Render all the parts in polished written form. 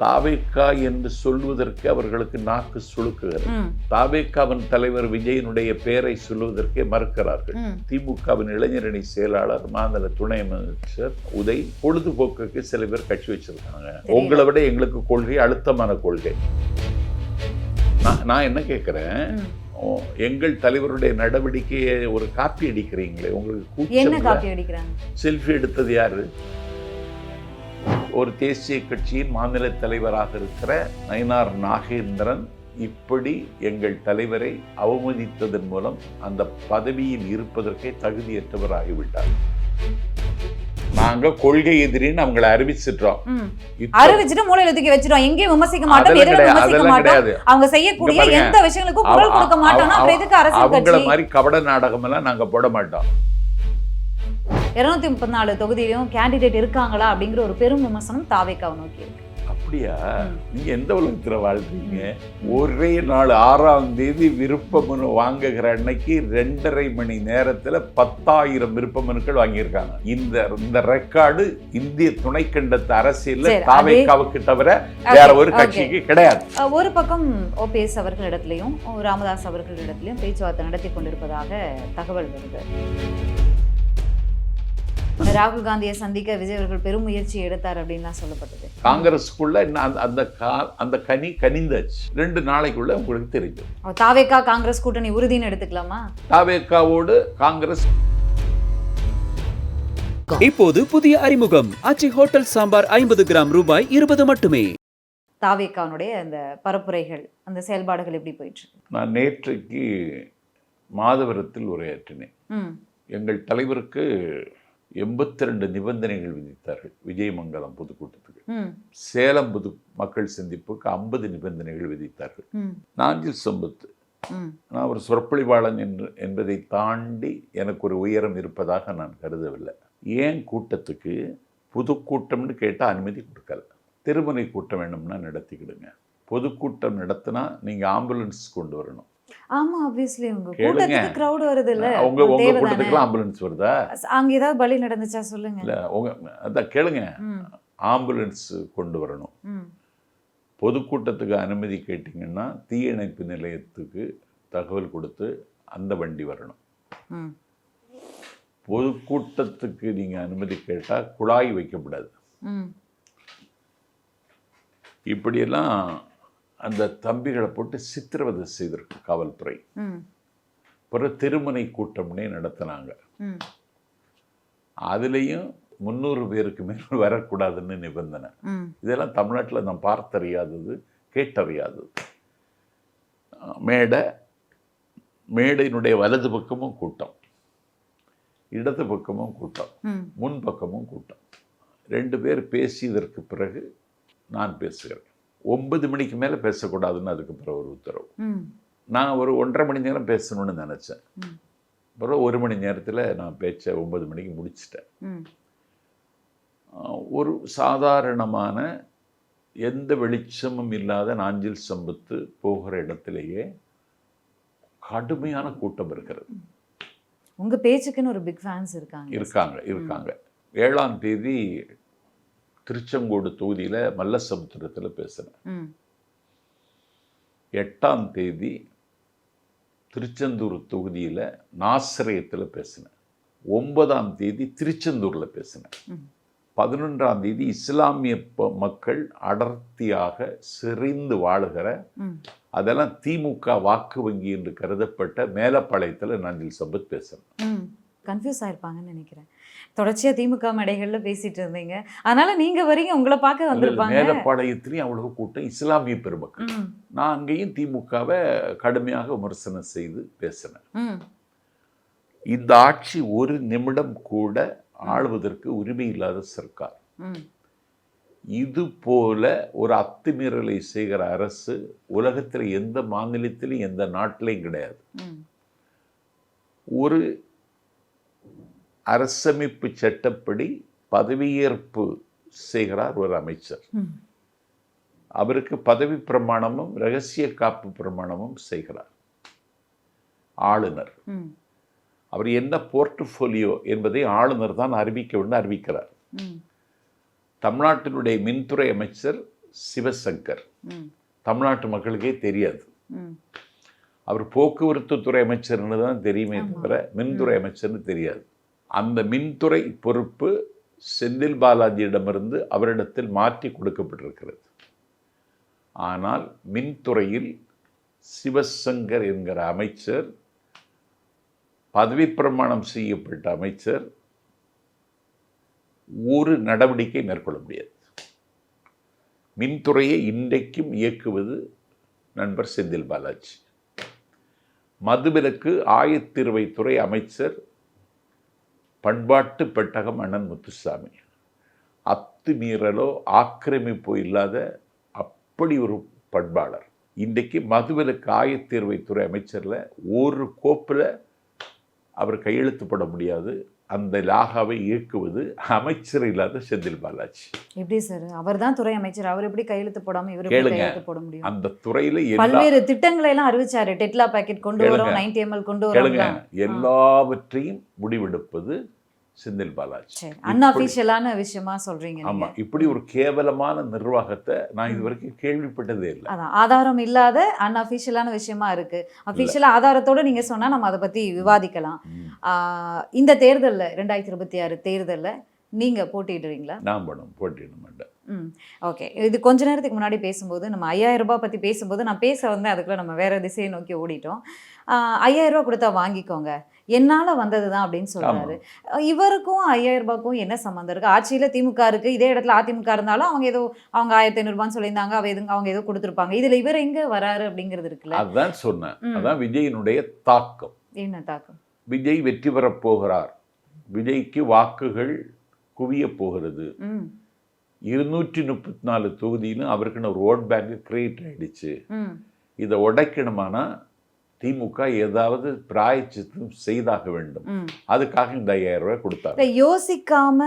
தாவேக்கா என்று சொல்வதற்கு அவர்களுக்கு நாக்கு சுளுக்குகிறது. தாவேக்காவின் தலைவர் விஜயனுடைய பெயரை சொல்வதற்கே மறுக்கிறார்கள். திமுகவின் இளைஞரணி செயலாளர், மாநில துணை அமைச்சர் உதய், பொழுதுபோக்குக்கு சில பேர் கட்சி வச்சிருக்காங்க. உங்களை விட எங்களுக்கு கொள்கை அழுத்தமான கொள்கை. நான் என்ன கேட்கிறேன், எங்கள் தலைவருடைய நடவடிக்கையை ஒரு காப்பி அடிக்கிறீங்களே, உங்களுக்கு செல்ஃபி எடுத்தது யாரு? ஒரு தேசிய கட்சியின் மாநில தலைவராக இருக்கிற நயினார் நாகேந்திரன் இப்படி எங்கள் தலைவரை அவமதித்ததன் மூலம் அந்த பதவியில் இருப்பதற்கே தகுதியற்றவராகிவிட்டார். நாங்க கொள்கை எதிரின்னு அவங்களை அறிவிச்சிட்டு மூலையில தூக்கி வச்சிட்டோம். எங்கேயும் விமர்சிக்க மாட்டோம். அவங்க செய்யக்கூடிய எந்த விஷயங்களுக்கும் குரல் கொடுக்க மாட்டோம். அப்புறம் எதுக்கு அரசியல் கட்சி? அவங்கள மாதிரி கபட நாடகம் எல்லாம் நாங்க போட மாட்டோம். 234 தொகுதியிலும் கேண்டிடேட் இருக்காங்களா அப்படிங்கிற ஒரு பெரும் விமர்சனம் தாவேக்காவை நோக்கி இருக்கு. அப்படியா? நீங்க எந்த உலகத்துல வாழ்றீங்க? ஒரே நாள் 6ஆம் தேதி விருப்ப மனு வாங்குகிற அன்னைக்கு 2.5 மணி நேரத்துல 10,000 விருப்ப மனுக்கள் வாங்கியிருக்காங்க. இந்த ரெக்கார்டு இந்திய துணைக்கண்டத்து அரசியல்ல தாவேக்காவுக்கு தவிர வேற ஒரு கட்சிக்கு கிடையாது. ஒரு பக்கம் ஓபிஎஸ் அவர்களிடத்திலையும் ராமதாஸ் அவர்களிடத்திலையும் பேச்சுவார்த்தை நடத்தி கொண்டிருப்பதாக தகவல் வருது. ராகுல் காந்தியை சந்திக்க விஜய் அவர்கள் பெரும் முயற்சி எடுத்தார் அப்படின்னு சொல்லப்பட்டது. காங்கிரஸுக்குள்ள அந்த கனி கனிந்தாச்சு. 2 நாளைக்குள்ள உங்களுக்கு தெரியும். தாவேக்கா காங்கிரஸ் கூட்டணி உறுதின்னு எடுத்துக்கலாமா? தாவேக்காவோடு காங்கிரஸ். இப்போது புதிய அறிமுகம் ஆச்சி ஹோட்டல் சாம்பார் 50 கிராம் ரூபாய் 20 மட்டுமே. தாவேக்காவுடைய அந்த பரப்புரைகள், அந்த செயல்பாடுகள் எப்படி போயிட்டு இருக்கு? நான் நேற்றைக்கு மாதவரத்தில் உரையாற்றினேன். எங்கள் தலைவருக்கு 82 நிபந்தனைகள் விதித்தார்கள். விஜயமங்கலம் பொதுக்கூட்டத்துக்கு. சேலம் பொது மக்கள் சந்திப்புக்கு 50 நிபந்தனைகள் விதித்தார்கள். நாஞ்சில் சம்பத், நான் ஒரு சொற்பொழிவாளன் என்பதை தாண்டி எனக்கு ஒரு உயரம் இருப்பதாக நான் கருதவில்லை. ஏன் கூட்டத்துக்கு பொதுக்கூட்டம்னு கேட்டால் அனுமதி கொடுக்கல. திருமுனை கூட்டம் வேணும்னா நடத்திக்கிடுங்க. பொதுக்கூட்டம் நடத்தினா நீங்க ஆம்புலன்ஸ் கொண்டு வரணும். ஆமா, ஆப்வியஸ்லி உங்க கூட்டத்துக்கு கிரவுட் வருது இல்ல? உங்க கூட்டத்துக்கு ஆம்புலன்ஸ் வருதா? அங்க ஏதாவது பலி நடந்துச்சா சொல்லுங்க. இல்ல அதான் கேளுங்க. ஆம்புலன்ஸ் கொண்டு வரணும். பொதுக்கூட்டத்துக்கு அனுமதி கேட்டீங்கன்னா தீயணைப்பு நிலையத்துக்கு தகவல் கொடுத்து அந்த வண்டி வரணும். பொதுக்கூட்டத்துக்கு நீங்க அனுமதி கேட்டா குழாய் வைக்கப்படாது. இப்படியெல்லாம் அந்த தம்பிகளை போட்டு சித்திரவதை செய்திருக்கு காவல்துறை. பிறகு திருமனை கூட்டம்னே நடத்தினாங்க. அதுலேயும் 300 பேருக்கு மேல் வரக்கூடாதுன்னு நிபந்தனை. இதெல்லாம் தமிழ்நாட்டில் நான் பார்த்தறியாதது, கேட்டறியாதது. மேடையினுடைய வலது பக்கமும் கூட்டம், இடது பக்கமும் கூட்டம், முன் பக்கமும் கூட்டம். 2 பேர் பேசியதற்கு பிறகு நான் பேசுகிறேன். 9 மணிக்கு மேலே பேசக்கூடாதுன்னு அதுக்கு பிறகு ஒரு உத்தரவு. நான் ஒரு 1.5 மணி நேரம் பேசணும்னு நினச்சேன். அப்புறம் 1 மணி நேரத்தில் நான் பேச்சை 9 மணிக்கு முடிச்சிட்டேன். ஒரு சாதாரணமான எந்த வெளிச்சமும் இல்லாத நாஞ்சில் சம்பத்து போகிற இடத்திலேயே கடுமையான கூட்டம் இருக்கிறது. உங்க பேச்சுக்குன்னு ஒரு பிக் ஃபேன்ஸ் இருக்காங்க. 7ஆம் தேதி திருச்செங்கோடு தொகுதியில் மல்லசமுத்திரத்தில் பேசுகிறேன். 8ஆம் தேதி திருச்செந்தூர் தொகுதியில் நாசிரியத்தில் பேசினேன். 9ஆம் தேதி திருச்செந்தூரில் பேசினேன். 11ஆம் தேதி இஸ்லாமிய மக்கள் அடர்த்தியாக செறிந்து வாழுகிற, அதெல்லாம் திமுக வாக்கு வங்கி என்று கருதப்பட்ட மேலப்பாளையத்தில் நாஞ்சில் சம்பத் பேசுகிறேன். கன்ஃபியூஸ் ஆயிருப்பாங்கன்னு நினைக்கிறேன். தொடர்ச்சியா திமுக மேடைகள்ல பேசிட்டு இருந்தீங்க, அதனால நீங்க வரீங்க, உங்களை பார்க்க வந்திருப்பாங்க. மேலப்பாளையத்திலையும் அவ்வளவு கூட்டம் இஸ்லாமிய பெருமக்கள். நான் அங்கேயும் திமுகவை கடுமையாக விமர்சனம் செய்து பேசினேன். இந்த ஆட்சி ஒரு நிமிடம் கூட ஆளுவதற்கு உரிமை இல்லாத சர்க்கார். இது போல ஒரு அத்துமீறலை செய்கிற அரசு உலகத்தில் எந்த மாநிலத்திலும் எந்த நாட்டிலையும் கிடையாது. ஒரு அரசமைப்பு சட்டப்படி பதவியேற்பு செய்கிறார் ஒரு அமைச்சர். அவருக்கு பதவி பிரமாணமும் ரகசிய காப்பு பிரமாணமும் செய்கிறார் ஆளுநர். அவர் என்ன போர்ட்ஃபோலியோ என்பதை ஆளுநர் தான் அறிவிக்க வேண்டும் அறிவிக்கிறார். தமிழ்நாட்டினுடைய மின்துறை அமைச்சர் சிவசங்கர். ம். தமிழ்நாட்டு மக்களுக்கே தெரியாது. ம். அவர் போக்குவரத்து துறை அமைச்சர்னு தான் தெரியுமே தவிர மின்துறை அமைச்சர்னு தெரியாது. அந்த மின்துறை பொறுப்பு செந்தில் பாலாஜியிடமிருந்து அவரிடத்தில் மாற்றி கொடுக்கப்பட்டிருக்கிறது. ஆனால் மின்துறையில் சிவசங்கர் என்கிற அமைச்சர், பதவி பிரமாணம் செய்யப்பட்ட அமைச்சர், ஒரு நடவடிக்கை மேற்கொள்ள முடியாது. மின்துறையை இன்றைக்கும் இயக்குவது நண்பர் செந்தில் பாலாஜி. மதுவிலக்கு ஆயத்தீர்வைத்துறை அமைச்சர் பண்பாட்டு பெட்டகம் அண்ணன் முத்துசாமி. அத்துமீறலோ ஆக்கிரமிப்போ இல்லாத அப்படி ஒரு பண்பாளர். இன்றைக்கு மதுவிலக்கு ஆயத்தீர்வைத்துறை அமைச்சரில் ஒரு கோப்பில் அவர் கையெழுத்து போட முடியாது. அந்த லாகாவை இயக்குவது அமைச்சர் இல்லாத செந்தில் பாலாஜி. எப்படி சார், அவர் தான் துறை அமைச்சர், அவர் எப்படி கையெழுத்து போடாம இவர் எப்படி கேளுங்க, கையெழுத்து போட முடியும்? அந்த துறையில பல்வேறு திட்டங்களை எல்லாம் அறிவிச்சாரு. டெட்லா பாக்கெட் கொண்டு வரோம், 90 ml கொண்டு கேளுங்க, வரோம், எல்லாவற்றையும் முடிவெடுப்பது செந்தில் பாலாஜி. சரி, அன்அஃபிஷியலான விஷயமா சொல்றீங்க. ஆமா, இப்படி ஒரு கேவலமான நிர்வாகத்தை நான் இது வரைக்கும் கேள்விப்பட்டதே இல்லை. அதான் ஆதாரம் இல்லாத அன்அஃபிஷியலான விஷயமா இருக்கு. அஃபிஷியலா ஆதாரத்தோட நீங்க சொன்னா நம்ம அதை பத்தி விவாதிக்கலாம். இந்த தேர்தல்ல 2026 தேர்தல்ல நீங்க போட்டியிடுறீங்களா? நான் போட்டியிட மாட்டேன். ஓகே. இது கொஞ்ச நேரத்துக்கு முன்னாடி பேசும்போது நம்ம 5000 ரூபாய் பற்றி பேசும்போது நான் பேச வந்து அதுக்குள்ளே நம்ம வேறு திசையை நோக்கி ஓடிட்டோம். 5000 ரூபா கொடுத்தா வாங்கிக்கோங்க, என்னால் வந்தது தான் அப்படின்னு சொல்கிறாரு. இவருக்கும் 5000 ரூபாய்க்கும் என்ன சம்மந்தம் இருக்குது? ஆட்சியில் திமுக இருக்குது, இதே இடத்துல அதிமுக இருந்தாலும் அவங்க ஏதோ அவங்க 1500 ரூபான்னு சொல்லியிருந்தாங்க, அவங்க ஏதோ கொடுத்துருப்பாங்க. இதில் இவர் எங்கே வராரு அப்படிங்கிறது இருக்குல்ல. அதுதான் சொன்னேன். அதான் விஜயினுடைய தாக்கம். என்ன தாக்கம்? விஜய் வெற்றி பெறப் போகிறார், விஜய்க்கு வாக்குகள் குவிய போகிறது. 234 தொகுதியிலும் அவருக்குன்னு ஒரு ஓட் பேங்க் கிரியேட் ஆயிடுச்சு. இதை உடைக்கணுமானா திமுக ஏதாவது பிராயச்சித்தம் செய்தாக வேண்டும். அதுக்காக இந்த 5000 ரூபாய் கொடுத்தாங்க. யோசிக்காம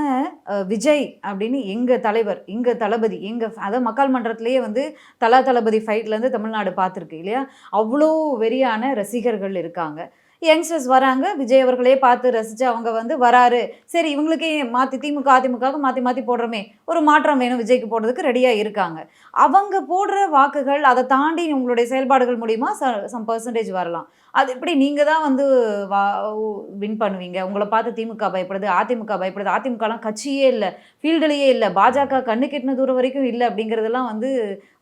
விஜய் அப்படின்னு எங்க தலைவர், எங்க தளபதி, அதாவது மக்கள் மன்றத்திலேயே வந்து தளபதி ஃபைட்ல இருந்து தமிழ்நாடு பார்த்துருக்கு இல்லையா? அவ்வளோ வெறியான ரசிகர்கள் இருக்காங்க. யங்ஸ்டர்ஸ் வராங்க, விஜய் அவர்களே பார்த்து ரசித்து அவங்க வந்து வராரு, சரி இவங்களுக்கே மாற்றி திமுக அதிமுக மாற்றி போடுறோமே, ஒரு மாற்றம் வேணும் விஜய்க்கு போடுறதுக்கு ரெடியாக இருக்காங்க. அவங்க போடுற வாக்குகள் அதை தாண்டி உங்களுடைய செயல்பாடுகள் மூலிமா சம் பர்சன்டேஜ் வரலாம். அது எப்படி நீங்கள் தான் வந்து வின் பண்ணுவீங்க? உங்களை பார்த்து திமுக பயப்படுது, அதிமுக பயப்படுது. அதிமுகலாம் கட்சியே இல்லை, ஃபீல்டுலேயே இல்லை, பாஜக கண்ணு கெட்டின தூரம் வரைக்கும் இல்லை அப்படிங்கிறதெல்லாம் வந்து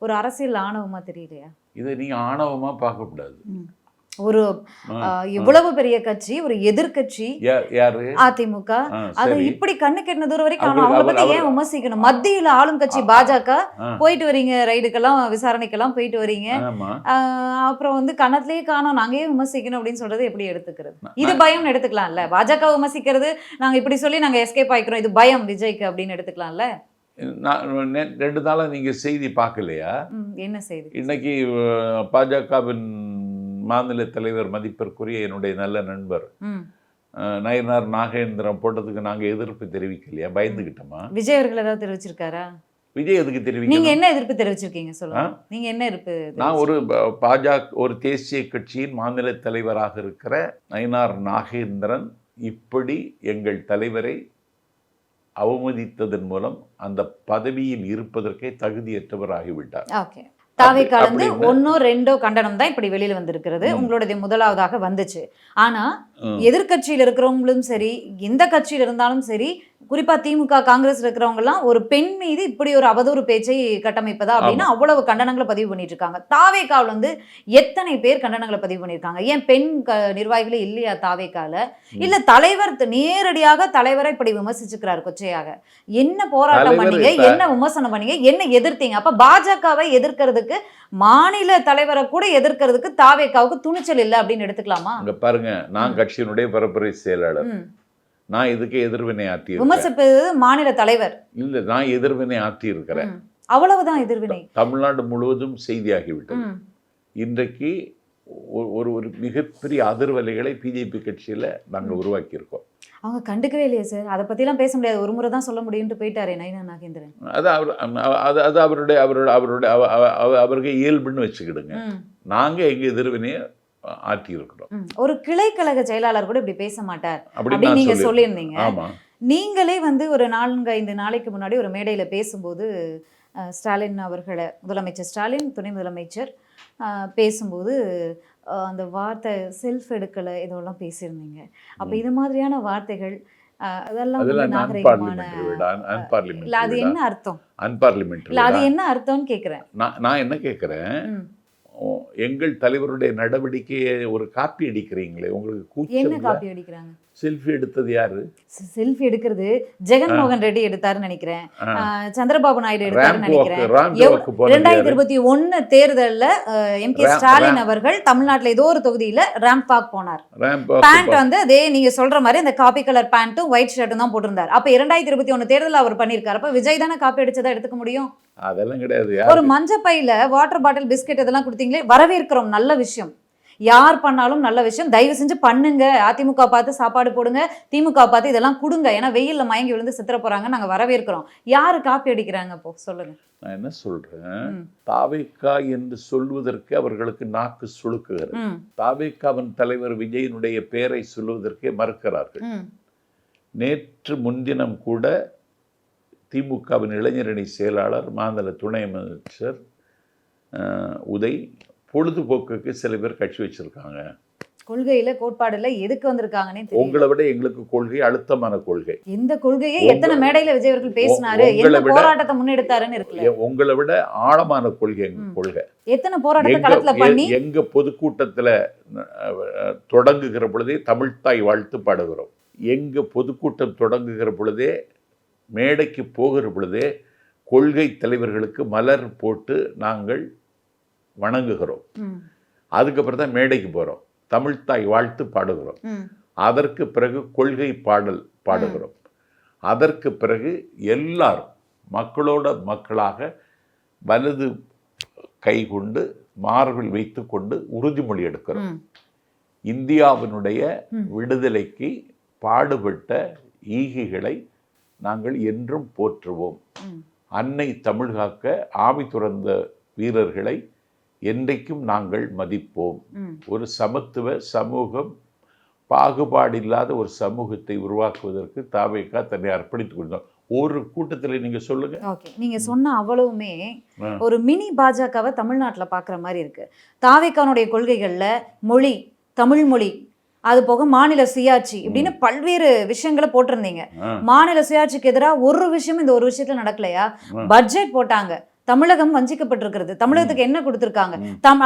ஒரு அரசியல் ஆணவமாக தெரியலையா? இதை நீங்கள் ஆணவமாக பார்க்கக்கூடாது. ஒரு இவ்வளவு பெரிய கட்சி, ஒரு எதிர்கட்சி அதிமுக, அது இப்படி கண்ணு கெட்டின தூரம் வரைக்கும் அவங்களை பத்தி ஏன் விமர்சிக்கணும்? மத்தியில ஆளும் கட்சி பாஜக, போயிட்டு வரீங்க ரைடுக்கெல்லாம், விசாரணைக்கெல்லாம் போயிட்டு வரீங்க, அப்புறம் வந்து கணத்திலேயே காணோம், நாங்க ஏன் விமர்சிக்கணும் அப்படின்னு சொல்றது எப்படி எடுத்துக்கிறது? இது பயம் எடுத்துக்கலாம்ல. பாஜக விமர்சிக்கிறது நாங்க இப்படி சொல்லி நாங்க எஸ்கேப் ஆயிக்கிறோம், இது பயம் விஜய்க்கு அப்படின்னு எடுத்துக்கலாம்ல. நான் 2 நாளா நீங்க செய்தி பார்க்கலையா? என்ன செய்தி? இன்னைக்கு பாஜகவின் மாநில தலைவர், மதிப்பிற்குரிய என்னுடைய நல்ல நண்பர் நயினார் நாகேந்திரன் போட்டதுக்கு நாங்க எதிர்ப்பு தெரிவிக்கலையா? பயந்துகிட்டோமா? விஜய் அவர்கள் ஏதாவது தெரிவிச்சிருக்காரா? விஜய் எதுக்கு தெரிவிக்க? நீங்க என்ன எதிர்ப்பு தெரிவிச்சிருக்கீங்க சொல்லுங்க. நீங்க என்ன எதிர்ப்பு? நான் ஒரு பாஜக ஒரு தேசிய கட்சியின் மாநில தலைவராக இருக்கிற நயினார் நாகேந்திரன் இப்படி எங்கள் தலைவரை அவமதித்ததன் மூலம் அந்த பதவியில் இருப்பதற்கே தகுதியற்றவர் ஆகிவிட்டார். ஓகே. தாவேக்கால இருந்து 1 2 கண்டனம் தான் இப்படி வெளியில வந்திருக்கிறது. உங்களுடைய முதலாவதாக வந்துச்சு. ஆனா எதிர்கட்சியில் இருக்கிறவங்களும் சரி, எந்த கட்சியில் இருந்தாலும் சரி, குறிப்பா திமுக காங்கிரஸ் இருக்கிறவங்க எல்லாம் ஒரு பெண் மீது இப்படி ஒரு அவதூறு பேச்சை கட்டமைப்பதா அப்படின்னு அவ்வளவு கண்டனங்களை பதிவு பண்ணிட்டு இருக்காங்க. தாவேக்காவில் வந்து எத்தனை பேர் கண்டனங்களை பதிவு பண்ணியிருக்காங்க? ஏன் பெண் நிர்வாகிகளே இல்லையா தாவேக்கால? இல்ல தலைவர் நேரடியாக தலைவரை இப்படி விமர்சிச்சுக்கிறார் கொச்சையாக? என்ன போராட்டம் பண்ணீங்க, என்ன விமர்சனம் பண்ணீங்க, என்ன எதிர்த்தீங்க? அப்ப பாஜகவை எதிர்க்கிறதுக்கு, மாநில தலைவரை கூட எதிர்க்கிறதுக்கு தாவேக்காவுக்கு துணிச்சல் இல்லை அப்படின்னு எடுத்துக்கலாமா? அங்க பாருங்க, நான் கட்சியினுடைய பரப்புரை செயலாளர், நான் இதுக்கு எதிர்வினை ஆற்றி விமர்சிப்பது மாநில தலைவர் இல்ல, நான் எதிர்வினை ஆற்றி இருக்கிறேன். அவ்வளவுதான் எதிர்வினை. தமிழ்நாடு முழுவதும் செய்தியாகிவிட்டது. இன்றைக்கு ஒரு மிகப்பெரிய அதிர்வலைகளை பிஜேபி கட்சியில நாங்க உருவாக்கி இருக்கோம். அவங்க கண்டுக்கவே இல்லையா சார்? அதை பத்திலாம் பேச முடியாது, ஒரு முறை தான் சொல்ல முடியும்னு போயிட்டாரே நயினார் நாகேந்திரன். அது அவருக்கு இயல்புன்னு வச்சுக்கிடுங்க. நாங்க எங்க எதிர்வினையை ஆற்றி இருக்கிறோம். ஒரு கிளை கழக செயலாளர் கூட இப்படி பேச மாட்டார் அப்படின்னு நீங்க சொல்லியிருந்தீங்க. நீங்களே வந்து ஒரு 4-5 நாளைக்கு முன்னாடி ஒரு மேடையில பேசும்போது ஸ்டாலின் அவர்களை, முதலமைச்சர் ஸ்டாலின், துணை முதலமைச்சர் பேசும்போது அந்த வார்த்தை செல்ஃப் எடுக்கலை இதெல்லாம் பேசியிருந்தீங்க. அப்போ இது மாதிரியான வார்த்தைகள் அதெல்லாம் நாகரிகமான இல்ல, அது என்ன அர்த்தம்? இல்ல, அது என்ன அர்த்தம்னு கேட்குறேன். நான் என்ன கேட்குறேன், எங்கள் தலைவருடைய நடவடிக்கையை ஒரு காப்பி அடிக்கிறீங்களே, உங்களுக்கு என்ன காப்பி அடிக்கிறாங்க? செல்ஃபி எடுத்தது யாரு? செல்ஃபி எடுக்கிறது ஜெகன்மோகன் ரெட்டி எடுத்தாருன்னு நினைக்கிறேன், சந்திரபாபு நாயுடு எடுத்தாருன்னு நினைக்கிறேன். 2021 தேர்தலில் எம்.கே. ஸ்டாலின் அவர்கள் தமிழ்நாட்டில் ஏதோ ஒரு தொகுதியில் ரேம்ப் வாக் போனார். பேண்ட் வந்து அதே நீங்க சொல்ற மாதிரி அந்த காப்பி கலர் பேண்ட்டும் ஒயிட் ஷர்ட்டும் தான் போட்டிருந்தார். அப்ப 2021 தேர்தலில் அவர் பண்ணியிருக்காரு. அப்ப விஜய் தானே காப்பி அடிச்சதா எடுத்துக்க முடியும்? அதெல்லாம் கிடையாது. ஒரு மஞ்ச பையில வாட்டர் பாட்டில், பிஸ்கெட் இதெல்லாம் கொடுத்தீங்களே, வரவேற்கிறோம், நல்ல விஷயம். யார் பண்ணாலும் நல்ல விஷயம், தயவு செஞ்சு பண்ணுங்க. அதிமுக பார்த்து சாப்பாடு போடுங்க, திமுக பார்த்து இதெல்லாம் கொடுங்க. ஏன்னா வெயில்ல மயங்கி விழுந்து சித்திர போறாங்க, நாங்க வரவேற்கிறோம். யாரு காப்பி அடிக்கிறாங்க? அப்போ சொல்லுங்க. நான் என்ன சொல்றேன், தாவேக்கா என்று சொல்வதற்கு அவர்களுக்கு நாக்கு சுளுக்குகிறது. தாவேக்காவின் தலைவர் விஜயனுடைய பெயரை சொல்வதற்கே மறுக்கிறார்கள். நேற்று முன்தினம் கூட திமுகவின் இளைஞரணி செயலாளர், மாநில துணை அமைச்சர் உதய், பொழுதுபோக்குக்கு சில பேர் கட்சி வச்சிருக்காங்க. கொள்கையில கோட்பாடுல எதுக்கு வந்திருக்காங்கன்னே தெரியல. உங்களை விட எங்களுக்கு கொள்கை அழுத்தமான கொள்கை. இந்த கொள்கையை எத்தனை மேடையில விஜய் அவர்கள் பேசினாரு, என்ன போராட்டத்தை முன்னெடுத்தாருன்னு இருக்குல்ல. உங்களை விட ஆழமான கொள்கை எங்க கொள்கை. எத்தனை போராட்டத்தை களத்துல பண்ணி எங்க பொதுக்கூட்டத்துல தொடங்குகிற பொழுதே தமிழ்த்தாய் வாழ்த்து பாடுகிறோம். எங்க பொதுக்கூட்டம் தொடங்குகிற பொழுதே, மேடைக்கு போகிற பொழுதே கொள்கை தலைவர்களுக்கு மலர் போட்டு நாங்கள் வணங்குகிறோம். அதுக்கப்புறம் தான் மேடைக்கு போகிறோம், தமிழ்த்தாய் வாழ்த்து பாடுகிறோம். அதற்கு பிறகு கொள்கை பாடல் பாடுகிறோம். அதற்கு பிறகு எல்லாரும் மக்களோட மக்களாக வலது கை கொண்டு மார்பில் வைத்து கொண்டு உறுதிமொழி எடுக்கிறோம். இந்தியாவினுடைய விடுதலைக்கு பாடுபட்ட ஈகிகளை நாங்கள் என்றும் போற்றுவோம். அன்னை தமிழ் காக்க ஆவி துறந்த வீரர்களை என்றைக்கும் நாங்கள் மதிப்போம். ஒரு சமத்துவ சமூகம், பாகுபாடில்லாத ஒரு சமூகத்தை உருவாக்குவதற்கு தாவேக்கா தன்னை அர்ப்பணித்துக் கொண்டோம். ஒரு கூட்டத்தில் நீங்க சொல்லுங்க. ஓகே, நீங்க சொன்ன அவ்வளவுமே ஒரு மினி பாஜகவை தமிழ்நாட்டுல பாக்குற மாதிரி இருக்கு. தாவேக்கானுடைய கொள்கைகள்ல மொழி, தமிழ் மொழி, அது போக மாநில சுயாட்சி இப்படின்னு பல்வேறு விஷயங்களை போட்டிருந்தீங்க. மாநில சுயாட்சிக்கு எதிராக ஒரு விஷயம் இந்த ஒரு விஷயத்துல நடக்கலையா? பட்ஜெட் போட்டாங்க, தமிழகம் வஞ்சிக்கப்பட்டிருக்கிறது. தமிழகத்துக்கு என்ன கொடுத்துருக்காங்க?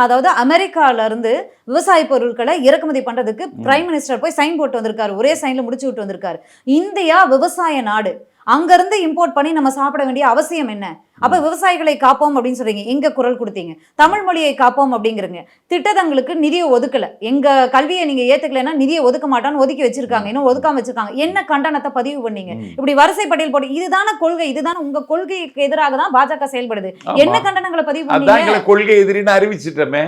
அதாவது அமெரிக்கால இருந்து விவசாய பொருட்களை இறக்குமதி பண்றதுக்கு பிரைம் மினிஸ்டர் போய் சைன் போட்டு வந்திருக்காரு, ஒரே சைன்ல முடிச்சு விட்டு வந்திருக்காரு. இந்தியா விவசாய நாடு, அங்கிருந்து இம்போர்ட் பண்ணி நம்ம சாப்பிட வேண்டிய அவசியம் என்ன? அப்ப விவசாயிகளை காப்போம் அப்படின்னு சொல்றீங்க, எங்க குரல் கொடுத்தீங்க? தமிழ் மொழியை காப்போம் அப்படிங்கிறீங்க. திட்டங்களுக்கு நிதியை ஒதுக்கல, எங்க கல்வியை நீங்க ஏத்துக்கலைன்னா நிதியை ஒதுக்க மாட்டான்னு ஒதுக்கி வச்சிருக்காங்க, இன்னும் ஒதுக்காம வச்சிருக்காங்க. என்ன கண்டனத்தை பதிவு பண்ணீங்க? இப்படி வரிசை பட்டியல் போட்டு இதுதான கொள்கை, இதுதான உங்க கொள்கைக்கு எதிராக தான் பாஜக செயல்படுது. என்ன கண்டனங்களை பதிவு பண்ணீங்க? கொள்கை எதிரின்னு அறிவிச்சிட்டோமே.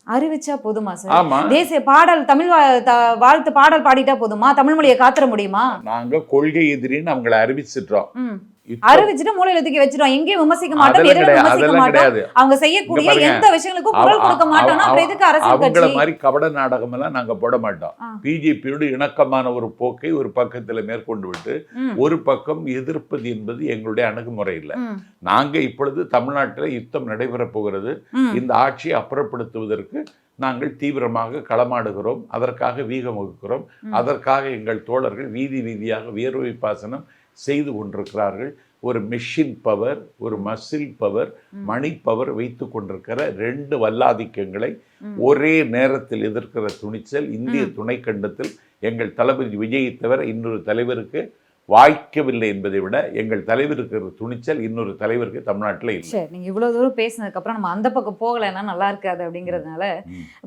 அறிவிச்சா போதுமா சார்? தேசிய பாடல், தமிழ் வாழ்த்து பாடல் பாடிட்டா போதுமா? தமிழ் மொழியை காத்துற முடியுமா? நாங்க கொள்கை எதிரின்னு அவங்களை அறிவிச்சிட்டோம். அறிவிச்சுட்டு மூலையில தூக்கி வச்சிரும், எங்கேயும் விமர்சிக்க மாட்டோம், விமர்சிக்க மாட்டோம். அவங்க செய்யக்கூடிய எந்த விஷயங்களுக்கும் குரல் கொடுக்க மாட்டோம். அப்புறம் எதுக்கு அரசியல் கட்சி? அவங்கள மாதிரி கபட நாடகம் எல்லாம் நாங்க போட மாட்டோம். பிஜேபியோடு இணக்கமான ஒரு போக்கை ஒரு பக்கத்துல மேற்கொண்டு விட்டு ஒரு பக்கம் எதிர்ப்பது என்பது எங்களுடைய அணுகுமுறை இல்லை. நாங்க இப்பொழுது தமிழ்நாட்டில் யுத்தம் நடைபெற போகிறது, இந்த ஆட்சியை அப்புறப்படுத்துவதற்கு நாங்கள் தீவிரமாக களமாடுகிறோம். அதற்காக வீகம் வகுக்கிறோம். அதற்காக எங்கள் தோழர்கள் வீதி வீதியாக வியர்வை பாசனம் செய்து கொண்டிருக்கிறார்கள். ஒரு மெஷின் பவர், ஒரு மசில் பவர், மணி பவர் வைத்து கொண்டிருக்கிற ரெண்டு வல்லாதிக்கங்களை ஒரே நேரத்தில் எதிர்க்கிற துணிச்சல் இந்திய துணைக்கண்டத்தில் எங்கள் தளபதி விஜயை தவிர இன்னொரு தலைவருக்கு வாய்க்கவில்லை என்பதை விட எங்கள் தலைவருக்கு துணிச்சல் இன்னொரு தலைவருக்கு தமிழ்நாட்டில் இல்லை. சரி, நீங்கள் இவ்வளோ தூரம் பேசினதுக்கப்புறம் நம்ம அந்த பக்கம் போகலைன்னா நல்லா இருக்காது அப்படிங்கிறதுனால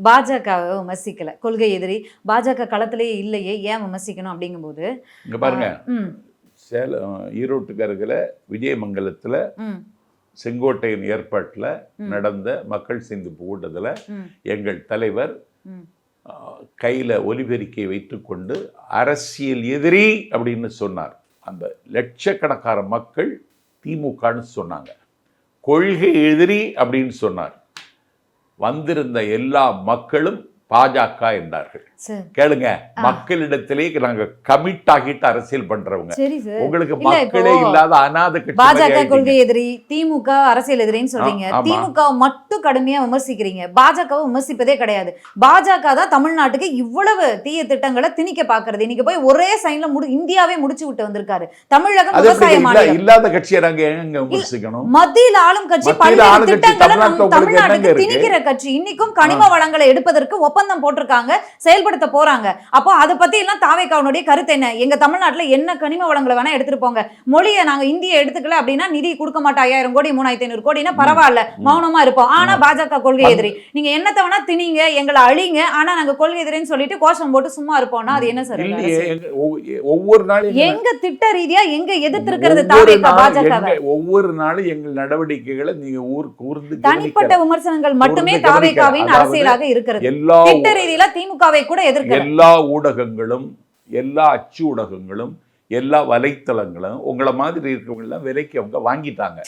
பாஜகவை விமர்சிக்கலை, கொள்கை எதிரி பாஜக களத்திலேயே இல்லையே, ஏன் விமர்சிக்கணும் அப்படிங்கும்போது இங்கே பாருங்க, சேலம் ஈரோட்டுக்கு அருகில் விஜயமங்கலத்தில் செங்கோட்டையின் ஏற்பாட்டில் நடந்த மக்கள் சந்திப்பு கூட்டத்தில் எங்கள் தலைவர் கையில் ஒலிபெருக்கியை வைத்துக்கொண்டு அரசியல் எதிரி அப்படின்னு சொன்னார். அந்த லட்சக்கணக்கான மக்கள் திமுகன்னு சொன்னாங்க. கொள்கை எதிரி அப்படின்னு சொன்னார். வந்திருந்த எல்லா மக்களும் பாஜக என்றார்கள். சார் கேளுங்க, மக்களிடத்திலே நாங்க கமிட் ஆகிட்டு அரசியல் பண்றவங்க. சரி சார். உங்களுக்கு இல்ல, மக்களே இப்போ இல்லாத அநாத கட்சி பாஜக மாதிரி ஆயிட்டீங்க. கொள்கை எதிரி, திமுக அரசியல் எதிரின்னு சொல்றீங்க. ஆமா. திமுக மட்டும் கடுமையா விமர்சிக்கிறீங்க, பாஜகவை விமர்சிப்பதே கிடையாது. பாஜக தான் தமிழ்நாட்டுக்கு இவ்வளவு தீய திட்டங்களை திணிக்க பாக்குறது. இன்னைக்கு போய் ஒரே சைன்ல இந்தியாவே முடிச்சு விட்டு வந்திருக்காரு. தமிழகம் அது விவசாய எப்படி மாநிலம். இல்லாத கட்சியை நாங்க எங்க விமர்சிக்கணும்? மத்தியில் ஆளும் கட்சி மத்தியில் பல்வேறு ஆளும் கட்சி திட்டங்களை தமிழ்நாட்டுல நம் உங்களுக்கு தமிழ்நாட்டுக்கு என்னங்க இருக்கு? திணிக்கிற கட்சி. இன்னைக்கும் கனிம வளங்களை எடுப்பதற்கு ஒப்பந்தம் போட்டிருக்காங்க, செயல்படுத்த போறாங்க. அப்போ அதை பத்தி எல்லாம் தாவேக்காவுடைய கருத்து என்ன? எங்க தமிழ்நாட்டுல என்ன கனிம வளங்களை வேணா எடுத்துட்டு போங்க, மொழியை நாங்க இந்திய எடுத்துக்கல அப்படின்னா நிதி கொடுக்க மாட்டோம், 5000 கோடி 3500 கோடினா பரவாயில்ல, மௌனமா இருப்போம். ஆனா பாஜக கொள்கை எதிரி. நீங்க என்னத்த வேணா திணிங்க, எங்களை அழிங்க, ஆனா நாங்க கொள்கை எதிரின்னு சொல்லிட்டு கோஷம் போட்டு சும்மா இருப்போம்னா அது என்ன சார்? இல்லையே, ஒவ்வொரு நாளும் எங்க திட்ட ரீதியா எங்க எதிர்த்து இருக்கிறது தாவேக்கா பாஜக? ஒவ்வொரு நாளும் எங்கள் நடவடிக்கைகளை நீங்க கூர்ந்து தனிப்பட்ட விமர்சனங்கள் மட்டுமே தாவேக்காவின் அரசியலாக இருக்கிறது. எல்லா திட்ட ரீதியில திமுகவை கூட எதிர்க்க எல்லா ஊடகங்களும், எல்லா அச்சு ஊடகங்களும், எல்லா வலைத்தளங்களும் உங்களை மாதிரி இருக்கவங்க எல்லாம் விலைக்கு அவங்க வாங்கிட்டாங்க.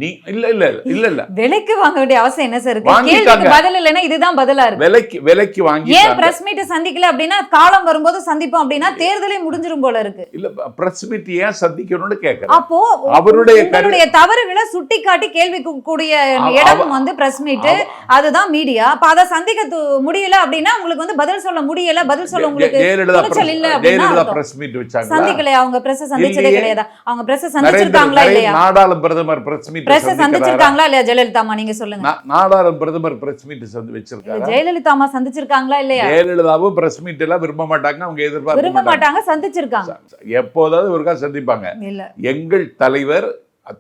நீ இல்ல இல்ல இல்ல இல்ல விலைக்கு வாங்க வேண்டிய அவசியம் என்ன சார் இருக்கு? வாங்கிட்டாங்க. கேள்விக்கு பதில் இல்லைன்னா இதுதான் பதிலா இருக்கு. விலைக்கு வாங்கி ஏன் பிரஸ் மீட் சந்திக்கல அப்படின்னா காலம் வரும்போது சந்திப்போம் அப்படின்னா தேர்தலே முடிஞ்சிரும் போல இருக்கு. இல்ல பிரஸ் மீட் ஏன் சந்திக்கணும்னு கேக்குறேன். அப்போ அவருடைய உங்களுடைய தவறுகளை சுட்டிக்காட்டி கேள்விக்கு கூடிய இடம் வந்து பிரஸ் மீட், அதுதான் மீடியா. அப்ப அதை சந்திக்க முடியல அப்படின்னா உங்களுக்கு வந்து பதில் சொல்ல முடியல, பதில் சொல்ல உங்களுக்கு துணிச்சல் இல்ல அப்படின்னா பிரஸ் மீட் வச்சாங்க. சந்திக்கலையா? அவங்க பிரஸ் சந்திச்சதே கிடையாதா? அவங்க பிரஸ் சந்திச்சிருக்காங்களா இல்லையா? நாடாளும் பிரதமர் பிரஸ் மீட் பிரஸ் சந்திச்சிருக்காங்களா இல்லையா? ஜெயலலிதா அம்மா நீங்க சொல்லுங்க. நாடாளும் பிரதமர் பிரஸ் மீட் வச்சிருக்காங்க. ஜெயலலிதா அம்மா சந்திச்சிருக்காங்களா இல்லையா? ஜெயலலிதாவும் பிரஸ் மீட் எல்லாம் விரும்ப மாட்டாங்க, அவங்க விரும்ப மாட்டாங்க, சந்திச்சிருக்காங்க. எப்போதாவது ஒருக்கா சந்திப்பாங்க. இல்ல, எங்கள் தலைவர்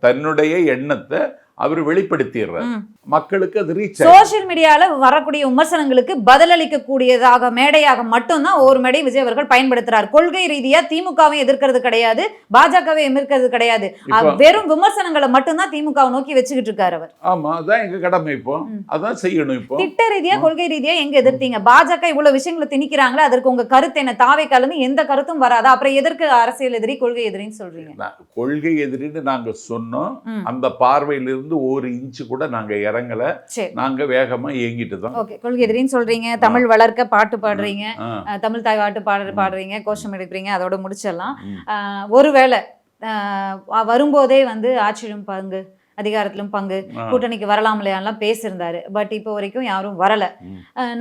தன்னுடைய எண்ணத்தை அவர் வெளிப்படுத்திடுறார், மக்களுக்கு அது ரீச். சோசியல் மீடியால வரக்கூடிய விமர்சனங்களுக்கு பதிலளிக்க கூடியதாக மேடையாக மட்டும்தான் ஒரு மேடை விஜய் அவர்கள் பயன்படுத்துறார். கொள்கை ரீதியா திமுகவை எதிர்க்கிறது கிடையாது, பாஜகவை எதிர்க்கிறது கிடையாது. வெறும் விமர்சனங்களை மட்டும்தான் திமுகவை நோக்கி வச்சுக்கிட்டு இருக்காரு அவர். ஆமா, அதான் எங்க கடமை. இப்போ அதான் செய்யணும். இப்போ திட்ட ரீதியா கொள்கை ரீதியா எங்க எதிர்த்தீங்க? பாஜக இவ்வளவு விஷயங்களை திணிக்கிறாங்களா, அதற்கு உங்க கருத்து என்ன? தாவேக்கால இருந்து எந்த கருத்தும் வராதா, அப்புறம் எதற்கு அரசியல் எதிரி கொள்கை எதிரின்னு சொல்றீங்க? கொள்கை எதிரின்னு நாங்க சொன்னோம். அந்த பார்வையிலிருந்து ஒரு இன்ச்சு கூட நாங்க இறங்கல, நாங்க வேகமா இயங்கிட்டு தான். ஓகே, கொள்கை எதிரின்னு சொல்றீங்க, தமிழ் வளர்க்க பாட்டு பாடுறீங்க, தமிழ் தாய் பாட்டு பாடுறீங்க, கோஷம் எடுக்கிறீங்க, அதோட முடிச்சிடலாம். ஒருவேளை வரும்போதே வந்து ஆட்சியிலும் பங்கு, அதிகாரத்திலும் பங்கு, கூட்டணிக்கு வரலாம் இல்லையாலாம் பேசியிருந்தாரு. பட் இப்போ வரைக்கும் யாரும் வரல.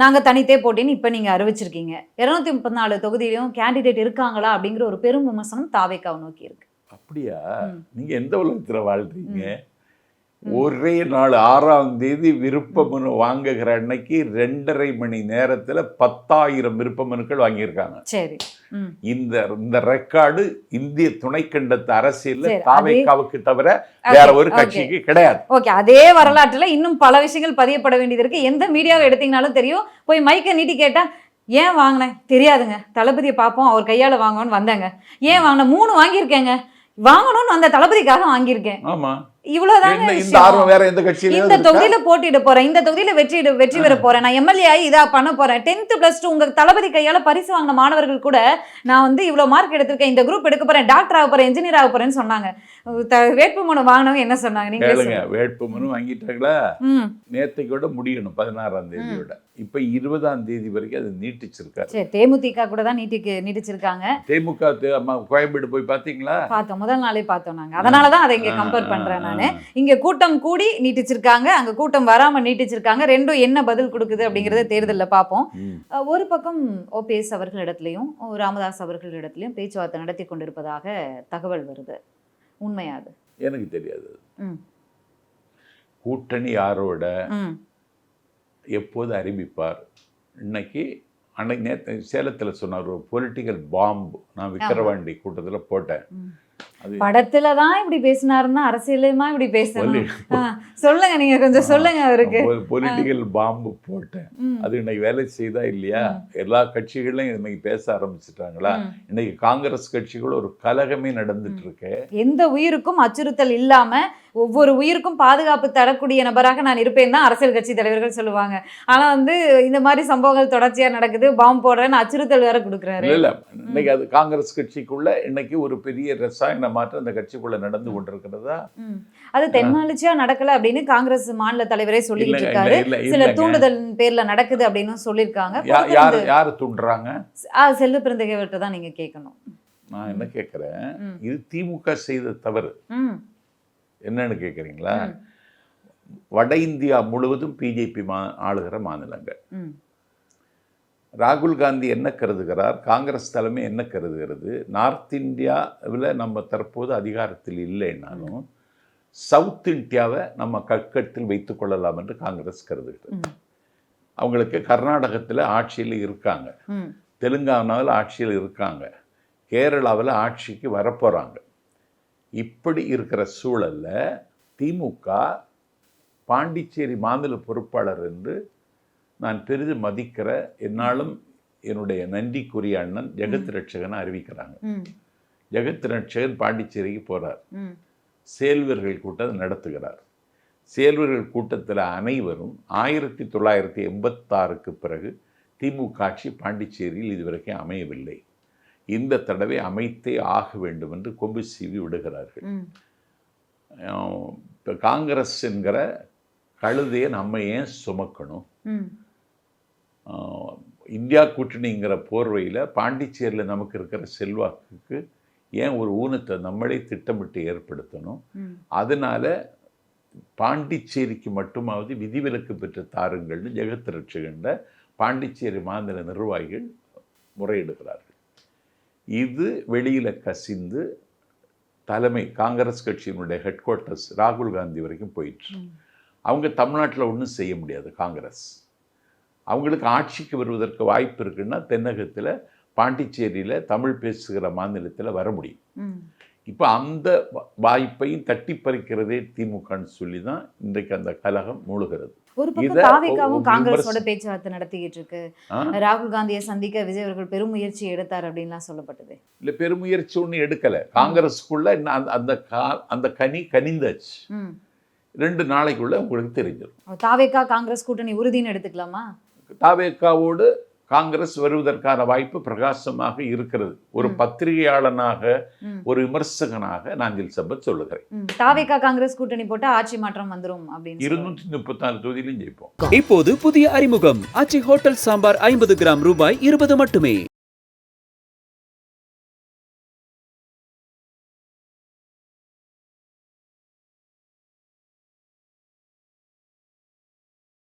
நாங்க தனித்தே போட்டின்னு இப்ப நீங்க அறிவிச்சிருக்கீங்க. 234 தொகுதியிலும் கேண்டிடேட் இருக்காங்களா அப்படிங்கிற ஒரு பெரும் விமர்சனம் தாவேக்காவை நோக்கி இருக்கு. அப்படியா? நீங்க எந்த உலகத்துல வாழ்றீங்க? ஒரே நாள் 6ஆம் தேதி விருப்ப மனு வாங்குகிற அன்னைக்கு 2.5 மணி நேரத்துல 10,000 விருப்ப மனுக்கள் வாங்கியிருக்காங்க. சரி, இந்த ரெக்கார்டு இந்திய துணைக்கண்டத்து அரசியல்ல தாவேக்காவுக்கு தவிர வேற ஒரு கட்சிக்கு கிடையாது. ஓகே, அதே வரலாற்றுல இன்னும் பல விஷயங்கள் பதியப்பட வேண்டியது இருக்கு. எந்த மீடியாவை எடுத்தீங்கனாலும் தெரியும். போய் மைக்கை நீட்டி கேட்டா ஏன் வாங்கினேன் தெரியாதுங்க, தளபதியை பார்ப்போம் அவர் கையால வாங்கணும்னு வந்தேங்க. ஏன் வாங்கின 3 வாங்கியிருக்கேங்க, வாங்கணும்னு அந்த தளபதிக்காக வாங்கியிருக்கேன். ஆமா, இவ்வளவுதாங்க. இந்த தொகுதியில போட்டியிட போறேன், இந்த தொகுதியில வெற்றி பெற போறேன், நான் எம்எல்ஏ ஆகி இதா பண்ண போறேன். 10th + 2 உங்க தளபதி கையால பரிசு வாங்கின மாணவர்கள் கூட நான் வந்து இவ்வளவு மார்க் எடுத்திருக்கேன், இந்த குரூப் எடுக்க போறேன், டாக்டர் ஆக போறேன், இன்ஜினியர் ஆக போறேன்னு சொன்னாங்க. வேட்புமனு வாங்கினவங்க என்ன சொன்னாங்க? நீங்க வேட்புமனு வாங்கிட்டாங்களா? நேத்தையோட முடியணும் 16ஆம் தேதியோட. இப்ப 20ஆம் தேதி வரைக்கும் அது நீட்டிச்சிருக்காரு. சரி, தேமுதிக கூட தான் நீட்டிச்சிருக்காங்க. தேமுக கோயம்பேடு போய் பாத்தீங்களா? பார்த்தோம், முதல் நாளே பார்த்தோம் நாங்க. அதனாலதான் அதை இங்க கம்பேர் பண்றேன் நானு. இங்க கூட்டம் கூடி நீட்டிச்சிருக்காங்க, அங்க கூட்டம் வராம நீட்டிச்சிருக்காங்க. ரெண்டும் என்ன பதில் கொடுக்குது அப்படிங்கறத தேர்தல்ல பார்ப்போம். ஒரு பக்கம் ஓபிஎஸ் அவர்களிடத்திலையும் ராமதாஸ் அவர்களிடத்திலையும் பேச்சுவார்த்தை நடத்தி கொண்டிருப்பதாக தகவல் வருது. உண்மையாது? எனக்கு தெரியாது. கூட்டணி யாரோட எப்போது அறிவிப்பார்? இன்னைக்கு நேற்று சேலத்தில் சொன்னார் ஒரு பொலிட்டிக்கல் பாம்பு. நான் விக்கிரவாண்டி கூட்டத்தில் போட்டேன். படத்துலதான் இப்படி பேசினாருன்னா அரசியலுமா இப்படி பேசணும்? சொல்லுங்க, நீங்க கொஞ்சம் சொல்லுங்க. அவருக்கு பொலிட்டிக்கல் பாம்பு போட்டேன். அது இன்னைக்கு வேலை செய்தா இல்லையா? எல்லா கட்சிகளும் இன்னைக்கு பேச ஆரம்பிச்சுட்டாங்களா? இன்னைக்கு காங்கிரஸ் கட்சிகள் ஒரு கலகமே நடந்துட்டு இருக்கு. எந்த உயிருக்கும் அச்சுறுத்தல் இல்லாம ஒவ்வொரு உயிருக்கும் பாதுகாப்பு தரக்கூடிய நபராக நான் இருப்பேன் தான் அரசியல் கட்சி தலைவர்கள் சொல்லுவாங்க. ஆனா வந்து இந்த மாதிரி சம்பவங்கள் தொடர்ச்சியா நடக்குது, பாம்பு போடுறேன்னு அச்சுறுத்தல் வேற கொடுக்குறாரு. இல்ல, இன்னைக்கு அது காங்கிரஸ் கட்சிக்குள்ள இன்னைக்கு ஒரு பெரிய ரசாயன மாற்றம் அந்த கட்சிக்குள்ள நடந்து கொண்டிருக்கிறதா? அது தென்மாலிச்சியா நடக்கல அப்படின்னு காங்கிரஸ் மாநில தலைவரே சொல்லிட்டு இருக்காரு. சில இல்லைங்க. தூண்டுதல் பேர்ல நடக்குது அப்படின்னு சொல்லியிருக்காங்க. யாரு தூண்டுறாங்க? செல்வ பிறந்தகைவர்கிட்ட தான் நீங்க கேட்கணும். நான் என்ன கேட்கிறேன், இது திமுக செய்த தவறு என்னன்னு கேட்குறீங்களா? வட இந்தியா முழுவதும் பிஜேபி ஆளுகிற மாநிலங்கள். ராகுல் காந்தி என்ன கருதுகிறார், காங்கிரஸ் தலைமை என்ன கருதுகிறது, நார்த் இந்தியாவில் நம்ம தற்போது அதிகாரத்தில் இல்லைன்னாலும் சவுத் இந்தியாவை நம்ம கட்கத்தில் வைத்துக் கொள்ளலாம் என்று காங்கிரஸ் கருதுகிறது. அவங்களுக்கு கர்நாடகத்தில் ஆட்சியில் இருக்காங்க, தெலுங்கானாவில் ஆட்சியில் இருக்காங்க, கேரளாவில் ஆட்சிக்கு வரப்போகிறாங்க. இப்படி இருக்கிற சூழலில் திமுக பாண்டிச்சேரி மாநில பொறுப்பாளர் என்று நான் பெரிதும் மதிக்கிற என்னாலும் என்னுடைய நன்றிக்குரிய அண்ணன் ஜெகத் ரட்சகனை அறிவிக்கிறாங்க. ஜெகத் ரட்சகன் பாண்டிச்சேரிக்கு போகிறார், சேல்வர்கள் கூட்டம் நடத்துகிறார். சேல்வர்கள் கூட்டத்தில் அனைவரும் 1986க்கு பிறகு திமுக ஆட்சி பாண்டிச்சேரியில் இதுவரைக்கும் அமையவில்லை, இந்த தடவை அமைத்தே ஆக வேண்டும் என்று கொம்பு சீவி விடுகிறார்கள். இப்போ காங்கிரஸ் என்கிற கழுதையை நம்ம ஏன் சுமக்கணும்? இந்தியா கூட்டணிங்கிற போர்வையில் பாண்டிச்சேரியில் நமக்கு இருக்கிற செல்வாக்குக்கு ஏன் ஒரு ஊனத்தை நம்மளே திட்டமிட்டு ஏற்படுத்தணும்? அதனால பாண்டிச்சேரிக்கு மட்டுமாவது விதிவிலக்கு பெற்று தாருங்கள்னு ஜெகத் ரட்சகண்ட பாண்டிச்சேரி மாநில நிர்வாகிகள் முறையிடுகிறார்கள். இது வெளியில் கசிந்து தலைமை காங்கிரஸ் கட்சியினுடைய ஹெட் குவார்ட்டர்ஸ் ராகுல் காந்தி வரைக்கும் போயிட்டு, அவங்க தமிழ்நாட்டில் ஒன்றும் செய்ய முடியாது. காங்கிரஸ் அவங்களுக்கு ஆட்சிக்கு வருவதற்கு வாய்ப்பு இருக்குன்னா தென்னகத்தில் பாண்டிச்சேரியில் தமிழ் பேசுகிற மாநிலத்தில் வர முடியும். இப்போ அந்த வாய்ப்பையும் தட்டி பறிக்கிறதே திமுகன்னு சொல்லி தான் இன்றைக்கு அந்த கலகம் மூழ்கிறது. ஒரு பக்கம் தாவேகாவும் காங்கிரஸோட பேச்சுவார்த்தை நடத்திக்கிட்டு இருக்கு. ராகுல் காந்தியை சந்திக்க விஜய் அவர்கள் பெருமுயற்சி எடுத்தார் அப்படின்லாம் சொல்லப்பட்டது. இல்லை, பெருமுயற்சி ஒன்றும் எடுக்கலை. காங்கிரஸுக்குள்ள அந்த கனி கனிந்தாச்சு. 2 நாளைக்குள்ள உங்களுக்கு தெரிஞ்சிடும். தாவேகா காங்கிரஸ் கூட்டணி உறுதின்னு எடுத்துக்கலாமா? தாவேகாவோடு காங்கிரஸ் வருவதற்கான வாய்ப்பு பிரகாசமாக இருக்கிறது. ஒரு பத்திரிகையாளனாக, ஒரு விமர்சகனாக நான் இதில் சம்பத் சொல்லுகிறேன். தாவேகா காங்கிரஸ் கூட்டணி போட்டா ஆட்சி மாற்றம் வந்துரும் அப்படின்னு 234 தொகுதியிலும் ஜெயிப்போம். இப்போது புதிய அறிமுகம் ஆச்சி ஹோட்டல் சாம்பார் 50 கிராம் ரூபாய் 20 மட்டுமே.